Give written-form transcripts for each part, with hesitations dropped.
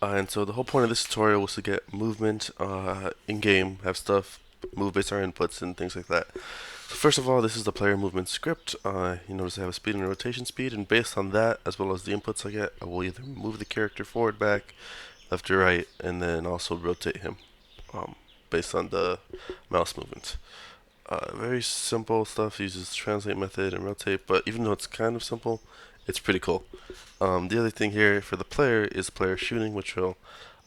And so the whole point of this tutorial was to get movement in-game, have stuff move based on our inputs and things like that. So first of all, this is the player movement script. You notice I have a speed and a rotation speed, and based on that, as well as the inputs I get, I will either move the character forward, back, left or right, and then also rotate him um, based on the mouse movement. Very simple stuff, uses translate method and rotate, but even though it's kind of simple, it's pretty cool. The other thing here for the player is player shooting, which will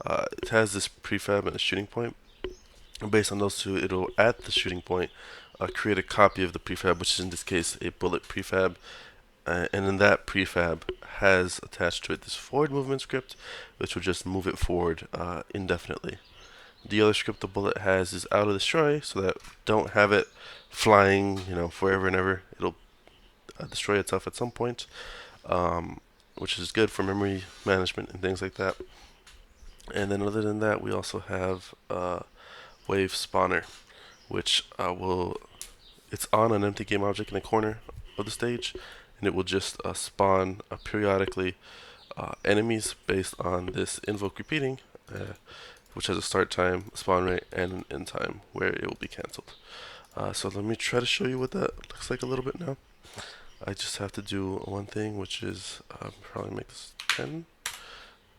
it has this prefab and a shooting point. And based on those two, it'll at the shooting point create a copy of the prefab, which is in this case a bullet prefab. And then that prefab has attached to it this forward movement script, which will just move it forward indefinitely. The other script the bullet has is auto destroy, so that don't have it flying, forever and ever. It'll destroy itself at some point, which is good for memory management and things like that. And then other than that, we also have wave spawner, which will it's on an empty game object in the corner of the stage, and it will just spawn periodically enemies based on this invoke repeating, which has a start time, spawn rate, and an end time where it will be cancelled. So let me try to show you what that looks like a little bit now. I just have to do one thing, which is probably make this 10.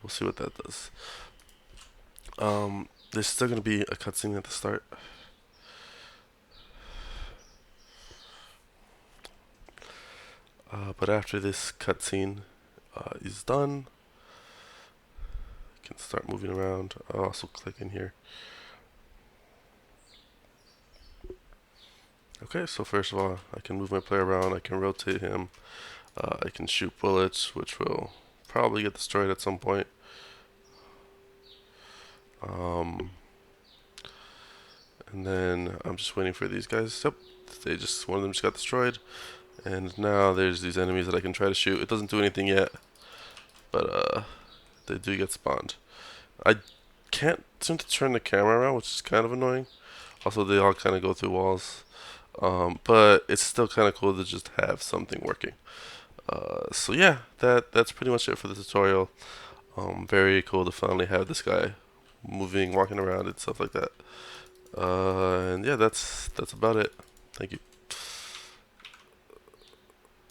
We'll see what that does. There's still going to be a cutscene at the start. But after this cutscene is done, I can start moving around. I'll also click in here. Okay, so first of all, I can move my player around, I can rotate him, I can shoot bullets, which will probably get destroyed at some point. Um, and then I'm just waiting for these guys. Yep, one of them just got destroyed. And now there's these enemies that I can try to shoot. It doesn't do anything yet, but they do get spawned. I can't seem to turn the camera around, which is kind of annoying. Also, they all kind of go through walls. But it's still kind of cool to just have something working. So yeah, that's pretty much it for the tutorial. Very cool to finally have this guy moving, walking around, and stuff like that. And yeah, that's about it. Thank you.